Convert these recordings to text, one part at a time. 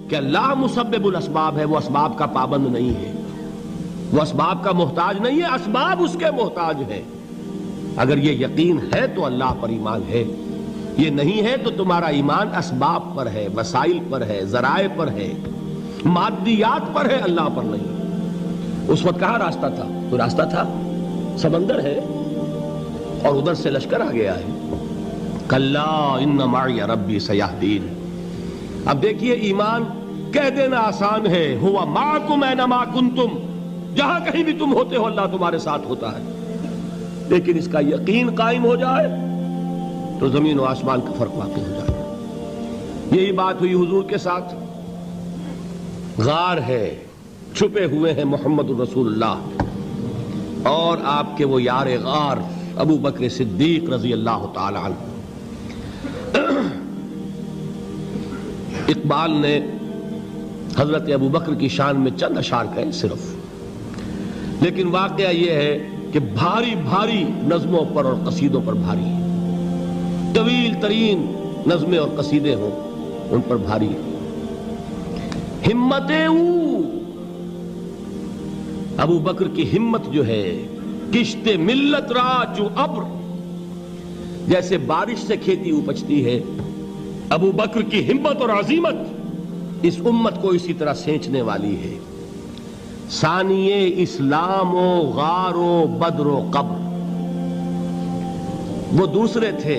کہ اللہ مسبب الاسباب ہے، وہ اسباب کا پابند نہیں ہے، وہ اسباب کا محتاج نہیں ہے، اسباب اس کے محتاج ہیں۔ اگر یہ یقین ہے تو اللہ پر ایمان ہے، یہ نہیں ہے تو تمہارا ایمان اسباب پر ہے، وسائل پر ہے، ذرائع پر ہے، مادیات پر ہے، اللہ پر نہیں۔ اس وقت کہاں راستہ تھا؟ تو راستہ تھا سمندر ہے، اور ادھر سے لشکر آ گیا ہے۔ کلا ان معی ربی سیہدین۔ اب دیکھیے ایمان کہہ دینا آسان ہے، ہوا معکم اینما کنتم، جہاں کہیں بھی تم ہوتے ہو اللہ تمہارے ساتھ ہوتا ہے، لیکن اس کا یقین قائم ہو جائے تو زمین و آسمان کا فرق واقع ہو جائے۔ یہی بات ہوئی حضور کے ساتھ۔ غار ہے، چھپے ہوئے ہیں محمد الرسول اللہ اور آپ کے وہ یار غار ابو بکر صدیق رضی اللہ تعالی عنہ۔ اقبال نے حضرت ابو بکر کی شان میں چند اشعار کہے صرف، لیکن واقعہ یہ ہے کہ بھاری بھاری نظموں پر اور قصیدوں پر بھاری ہے، طویل ترین نظمیں اور قصیدے ہوں ان پر بھاری ہے۔ ہمت ابو بکر کی ہمت جو ہے، کشت ملت را جو ابر، جیسے بارش سے کھیتی اپجتی ہے، ابو بکر کی ہمت اور عزیمت اس امت کو اسی طرح سینچنے والی ہے۔ ثانیے اسلام و غار و بدر و قبر، وہ دوسرے تھے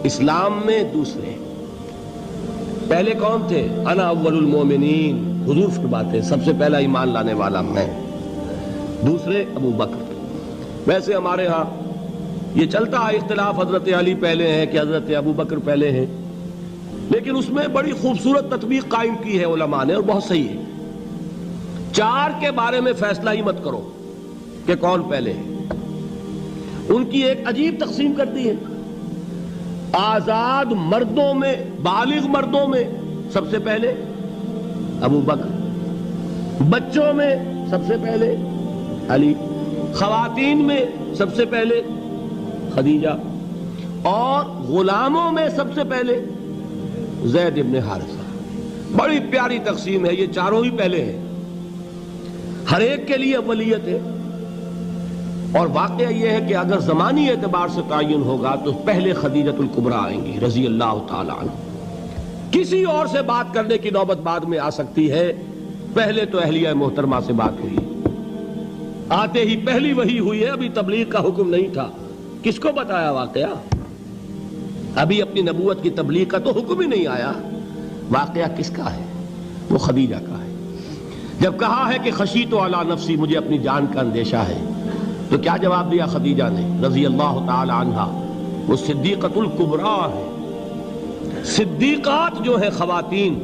اسلام میں، دوسرے پہلے کون تھے؟ انا اول المومنین، حضور فرماتے ہیں سب سے پہلا ایمان لانے والا میں، دوسرے ابو بکر۔ ویسے ہمارے ہاں یہ چلتا ہے اختلاف، حضرت علی پہلے ہیں کہ حضرت ابو بکر پہلے ہیں، لیکن اس میں بڑی خوبصورت تطبیق قائم کی ہے علماء نے، اور بہت صحیح ہے۔ چار کے بارے میں فیصلہ ہی مت کرو کہ کون پہلے ہے، ان کی ایک عجیب تقسیم کر دی ہے۔ آزاد مردوں میں، بالغ مردوں میں سب سے پہلے ابو بکر، بچوں میں سب سے پہلے علی، خواتین میں سب سے پہلے خدیجہ، اور غلاموں میں سب سے پہلے زید ابن حارثہ۔ بڑی پیاری تقسیم ہے، یہ چاروں ہی پہلے ہیں، ہر ایک کے لیے اولیت ہے۔ اور واقعہ یہ ہے کہ اگر زمانی اعتبار سے تعین ہوگا تو پہلے خدیجۃ الکبریٰ آئیں گی رضی اللہ تعالی عنہ۔ کسی اور سے بات کرنے کی نوبت بعد میں آ سکتی ہے، پہلے تو اہلیہ محترمہ سے بات ہوئی، آتے ہی پہلی وحی ہوئی ہے، ابھی تبلیغ کا حکم نہیں تھا۔ کس کو بتایا واقعہ؟ ابھی اپنی نبوت کی تبلیغ کا تو حکم ہی نہیں آیا۔ واقعہ کس کا ہے؟ وہ خدیجہ کا ہے۔ جب کہا ہے کہ خشیت علی نفسی، مجھے اپنی جان کا اندیشہ ہے، تو کیا جواب دیا خدیجہ نے رضی اللہ تعالی عنہا؟ وہ صدیقۃ الکبریٰ ہے۔ صدیقات جو ہیں خواتین،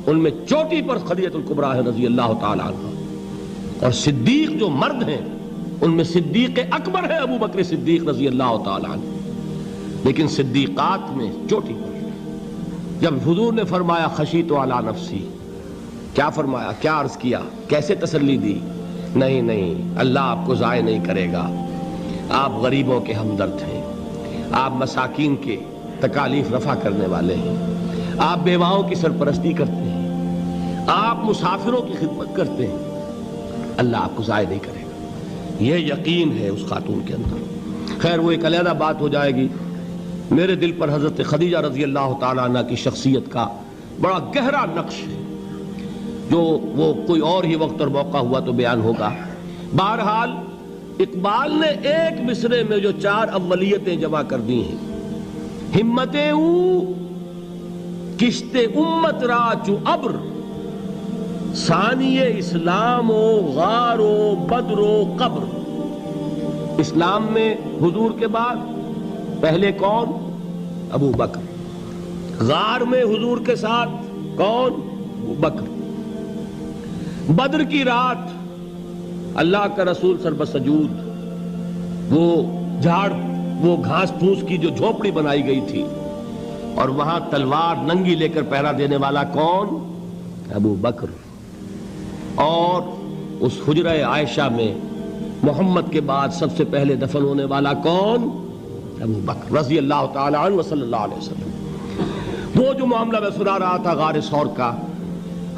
ان میں چوٹی پر خدیجۃ الکبریٰ ہے رضی اللہ تعالی عنہا، اور صدیق جو مرد ہیں ان میں صدیق اکبر ہے ابو بکر صدیق رضی اللہ تعالی عنہ، لیکن صدیقات میں چوٹی پر۔ جب حضور نے فرمایا خشیت علی نفسی، کیا فرمایا؟ کیا عرض کیا؟ کیسے تسلی دی؟ نہیں، اللہ آپ کو ضائع نہیں کرے گا، آپ غریبوں کے ہمدرد ہیں، آپ مساکین کے تکالیف رفع کرنے والے ہیں، آپ بیواؤں کی سرپرستی کرتے ہیں، آپ مسافروں کی خدمت کرتے ہیں، اللہ آپ کو ضائع نہیں کرے گا۔ یہ یقین ہے اس خاتون کے اندر۔ خیر وہ ایک علیحدہ بات ہو جائے گی۔ میرے دل پر حضرت خدیجہ رضی اللہ تعالیٰ عنہ کی شخصیت کا بڑا گہرا نقش ہے، جو وہ کوئی اور ہی وقت اور موقع ہوا تو بیان ہوگا۔ بہرحال اقبال نے ایک مصرے میں جو چار اولیتیں جمع کر دی ہیں، ہمتیں او کشت امت را چو ابر، ثانی اسلام و غار و بدر و قبر۔ اسلام میں حضور کے بعد پہلے کون؟ ابو بکر۔ غار میں حضور کے ساتھ کون؟ ابو بکر۔ بدر کی رات اللہ کا رسول سر بسجود، وہ جھاڑ، وہ گھاس پھوس کی جو جھوپڑی بنائی گئی تھی، اور وہاں تلوار ننگی لے کر پہرا دینے والا کون؟ ابو بکر۔ اور اس حجرہ عائشہ میں محمد کے بعد سب سے پہلے دفن ہونے والا کون؟ ابو بکر رضی اللہ تعالی عنہ صلی اللہ علیہ وسلم۔ وہ جو معاملہ میں سنا رہا تھا غار ثور کا،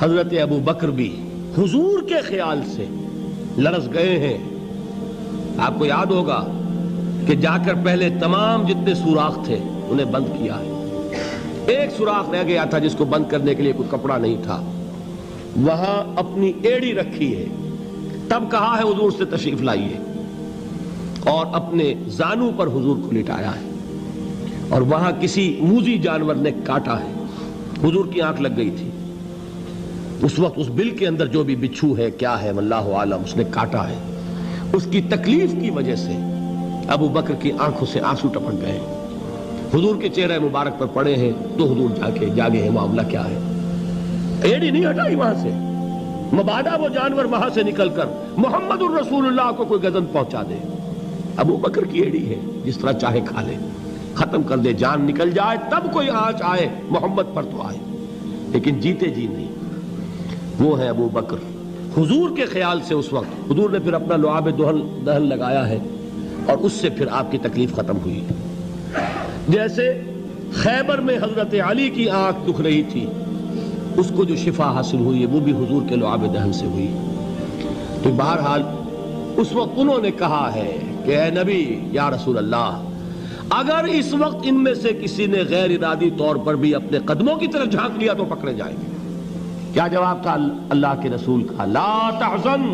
حضرت ابو بکر بھی حضور کے خیال سے لرز گئے ہیں. آپ کو یاد ہوگا کہ جا کر پہلے تمام جتنے سوراخ تھے انہیں بند کیا ہے. ایک سوراخ رہ گیا تھا جس کو بند کرنے کے لیے کوئی کپڑا نہیں تھا. وہاں اپنی ایڑی رکھی ہے. تب کہا ہے حضور سے تشریف لائیے, اور اپنے زانو پر حضور کو لٹایا ہے. اور وہاں کسی موذی جانور نے کاٹا ہے. حضور کی آنکھ لگ گئی تھی. اس وقت اس بل کے اندر جو بھی بچھو ہے کیا ہے واللہ عالم, اس نے کاٹا ہے. اس کی تکلیف کی وجہ سے ابو بکر کی آنکھوں سے آنسو ٹپک گئے. حضور کے چہرے مبارک پر پڑے ہیں تو حضور جاگے ہیں معاملہ کیا ہے. ایڑی نہیں ہٹائی وہاں سے, مبادا وہ جانور وہاں سے نکل کر محمد الرسول اللہ کو کوئی گزن پہنچا دے. ابو بکر کی ایڑی ہے, جس طرح چاہے کھا لے, ختم کر دے, جان نکل جائے تب کوئی آنچ آئے محمد پر تو آئے, لیکن جیتے جی نہیں. وہ ہے ابو بکر. حضور کے خیال سے اس وقت حضور نے پھر اپنا لعاب دہن لگایا ہے, اور اس سے پھر آپ کی تکلیف ختم ہوئی. جیسے خیبر میں حضرت علی کی آنکھ دکھ رہی تھی, اس کو جو شفا حاصل ہوئی ہے وہ بھی حضور کے لعاب دہن سے ہوئی. تو بہرحال اس وقت انہوں نے کہا ہے کہ اے نبی یا رسول اللہ, اگر اس وقت ان میں سے کسی نے غیر ارادی طور پر بھی اپنے قدموں کی طرف جھانک لیا تو پکڑے جائیں گے. کیا جواب تھا اللہ کے رسول کا؟ لا تحزن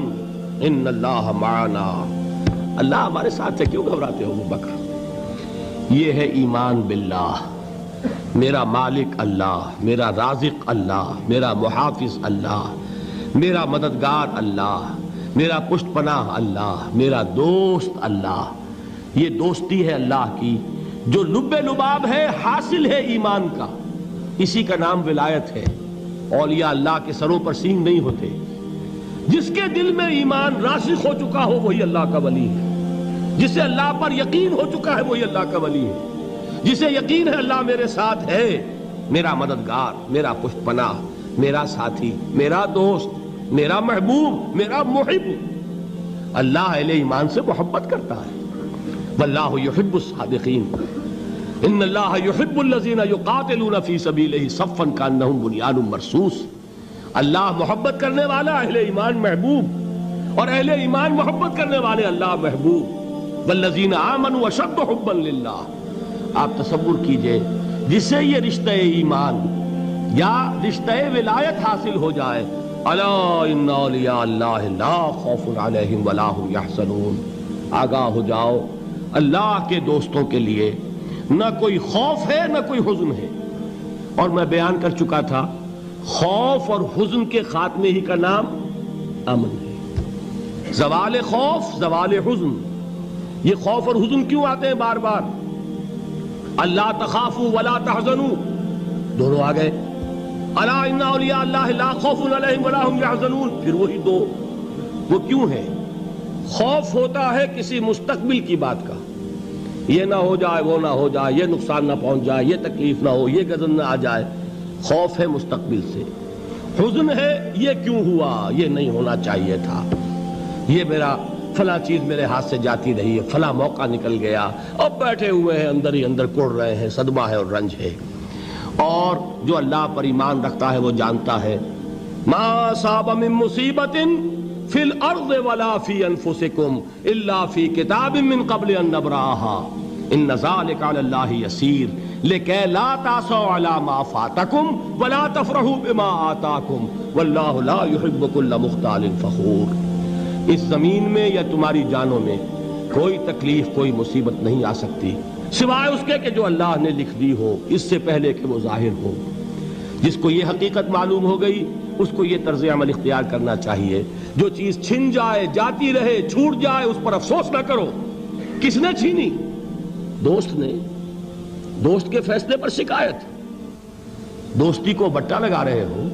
ان اللہ معنا, اللہ ہمارے ساتھ ہے, کیوں گھبراتے ہو ابو بکر. یہ ہے ایمان باللہ, میرا مالک اللہ, میرا رازق اللہ, میرا محافظ اللہ, میرا مددگار اللہ, میرا پشت پناہ اللہ, میرا دوست اللہ. یہ دوستی ہے اللہ کی جو لب لباب ہے, حاصل ہے ایمان کا. اسی کا نام ولایت ہے. اولیاء اللہ کے سروں پر سینگ نہیں ہوتے. جس کے دل میں ایمان راسخ ہو چکا ہو وہی اللہ کا ولی ہے. جسے اللہ پر یقین ہو چکا ہے وہی اللہ کا ولی ہے. جسے یقین ہے اللہ میرے ساتھ ہے, میرا مددگار, میرا پشت پناہ, میرا ساتھی, میرا دوست, میرا محبوب, میرا محب. اللہ اہل ایمان سے محبت کرتا ہے. واللہ یحب الصادقین, ان اللہ یحب الذین یقاتلون فی سبیلہ صفا کانہم بنیان مرصوص. اللہ محبت کرنے والا, اہل ایمان محبوب, اور اہل ایمان محبت کرنے والے اللہ محبوب. والذین آمنوا اشد حبا للہ. آپ تصور کیجئے جسے یہ رشتہ ایمان یا رشتہ ولایت حاصل ہو جائے, الا ان اولیاء اللہ لا خوف علیہم ولا هم یحزنون. آگاہ ہو جاؤ, اللہ کے دوستوں کے لیے نہ کوئی خوف ہے نہ کوئی حزن ہے. اور میں بیان کر چکا تھا, خوف اور حزن کے خاتمے ہی کا نام امن ہے. زوال خوف, زوال حزن. یہ خوف اور حزن کیوں آتے ہیں بار بار؟ اللہ تخافوا ولا تحزنوا, دونوں آ گئے. الا ان اولیاء اللہ لا خوف علیہم ولا هم یحزنون, پھر وہی دو. وہ کیوں ہے؟ خوف ہوتا ہے کسی مستقبل کی بات کا, یہ نہ ہو جائے, وہ نہ ہو جائے, یہ نقصان نہ پہنچ جائے, یہ تکلیف نہ ہو, یہ غضب نہ آ جائے. خوف ہے مستقبل سے. حزن ہے یہ کیوں ہوا, یہ نہیں ہونا چاہیے تھا, یہ میرا فلاں چیز میرے ہاتھ سے جاتی رہی ہے, فلاں موقع نکل گیا, اب بیٹھے ہوئے ہیں اندر ہی اندر کڑ رہے ہیں, صدمہ ہے اور رنج ہے. اور جو اللہ پر ایمان رکھتا ہے وہ جانتا ہے ما اصاب من مصیبت فی الارض ولا فی انفسکم الا فی کتاب من قبل ان نبرأها ان ذلک علی اللہ یسیر لکی لا تعصوا علی ما فاتکم ولا تفرحوا بما آتاکم واللہ لا يحب كل مختال فخور. اس زمین میں یا تمہاری جانوں میں کوئی تکلیف, کوئی مصیبت نہیں آ سکتی سوائے اس کے کہ جو اللہ نے لکھ دی ہو, اس سے پہلے کہ وہ ظاہر ہو. جس کو یہ حقیقت معلوم ہو گئی اس کو یہ طرز عمل اختیار کرنا چاہیے. جو چیز چھن جائے, جاتی رہے, چھوٹ جائے, اس پر افسوس نہ کرو. کس نے چھینی؟ دوست نے. دوست کے فیصلے پر شکایت. دوستی کو بٹا لگا رہے ہو,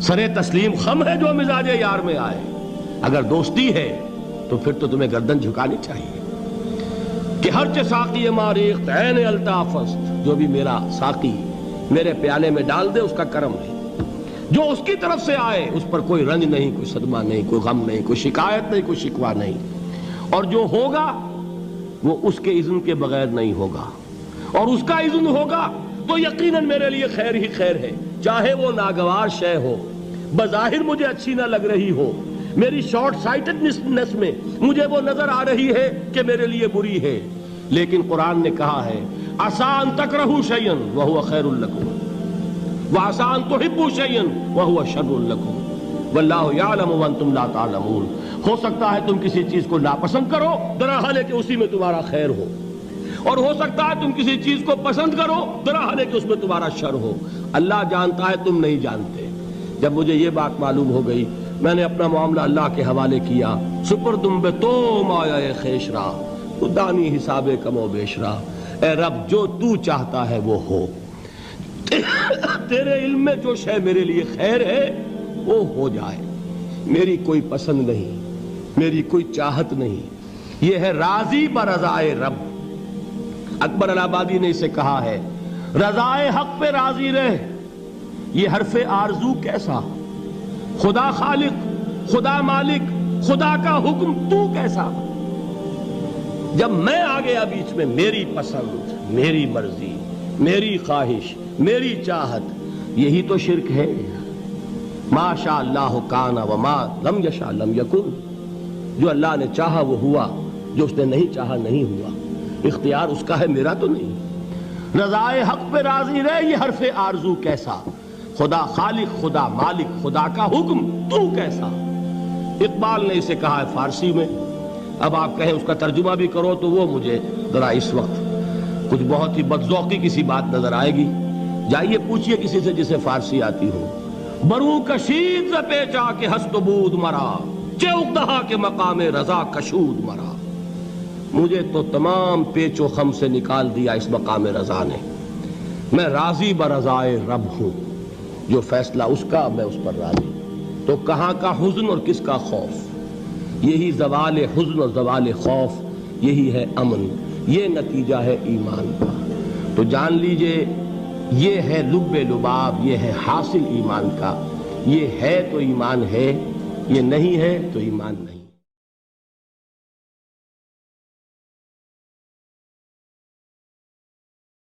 سرے تسلیم خم ہے جو مزاج یار میں آئے. اگر دوستی ہے تو پھر تو تمہیں گردن جھکانی چاہیے کہ ہر چہ ساقی ماریخت عین الطافست, جو بھی میرا ساقی میرے پیالے میں ڈال دے اس کا کرم ہے. جو اس کی طرف سے آئے اس پر کوئی رنج نہیں, کوئی صدمہ نہیں, کوئی غم نہیں, کوئی شکایت نہیں, کوئی شکوہ نہیں. اور جو ہوگا وہ اس کے اذن کے بغیر نہیں ہوگا, اور اس کا اذن ہوگا تو یقیناً میرے لیے خیر ہی خیر ہے, چاہے وہ ناگوار شے ہو, بظاہر مجھے اچھی نہ لگ رہی ہو، میری شارٹ سائٹڈنس میں مجھے وہ نظر آ رہی ہے کہ میرے لیے بری ہے، لیکن قرآن نے کہا ہے عَسَىٰ أَن تَكْرَهُوا شَيْئًا وَهُوَ خَيْرٌ لَكُمْ وَعَسَىٰ أَن تُحِبُّوا شَيْئًا وَهُوَ شَرٌّ لَكُمْ وَاللَّهُ يَعْلَمُ وَأَنتُمْ لَا تَعْلَمُونَ۔ ہو سکتا ہے تم کسی چیز کو ناپسند کرو درحال کہ اسی میں تمہارا خیر ہو، اور ہو سکتا ہے تم کسی چیز کو پسند کرو درحال کہ اس میں تمہارا شر ہو۔ اللہ جانتا ہے، تم نہیں جانتے۔ جب مجھے یہ بات معلوم ہو گئی، میں نے اپنا معاملہ اللہ کے حوالے کیا۔ سپردم بے تو مایا خیش را تو دانی حساب کم و بیش را۔ اے رب، جو تو چاہتا ہے وہ ہو، تیرے علم میں جو شے میرے لیے خیر ہے وہ ہو جائے، میری کوئی پسند نہیں، میری کوئی چاہت نہیں، یہ ہے راضی برضائے رب۔ اکبر الہٰبادی نے اسے کہا ہے رضائے حق پہ راضی رہ، یہ حرف آرزو کیسا، خدا خالق، خدا مالک، خدا کا حکم تو کیسا۔ جب میں آ گیا بیچ میں، میری پسند، میری مرضی، میری خواہش، میری چاہت، یہی تو شرک ہے۔ ما شاء اللہ کان وما لم یشاء لم یکن، جو اللہ نے چاہا وہ ہوا، جو اس نے نہیں چاہا نہیں ہوا، اختیار اس کا ہے، میرا تو نہیں۔ رضائے حق پہ راضی رہے، یہ حرف آرزو کیسا، خدا خالق، خدا مالک، خدا کا حکم تو کیسا۔ اقبال نے اسے کہا ہے فارسی میں، اب آپ کہیں اس کا ترجمہ بھی کرو تو وہ مجھے ذرا اس وقت کچھ بہت ہی بدذوقی کسی بات نظر آئے گی۔ جائیے پوچھئے کسی سے جسے فارسی آتی ہو، بروں کشید ز پیچا کے ہست و بود مرا، چے اقدہا کے مقام رضا کشود مرا۔ مجھے تو تمام پیچ و خم سے نکال دیا اس مقام رضا نے، میں راضی برضائے رب ہوں، جو فیصلہ اس کا میں اس پر راضی۔ تو کہاں کا حزن اور کس کا خوف، یہی زوال حزن اور زوال خوف، یہی ہے امن، یہ نتیجہ ہے ایمان کا۔ تو جان لیجئے یہ ہے لب لباب، یہ ہے حاصل ایمان کا۔ یہ ہے تو ایمان ہے، یہ نہیں ہے تو ایمان نہیں۔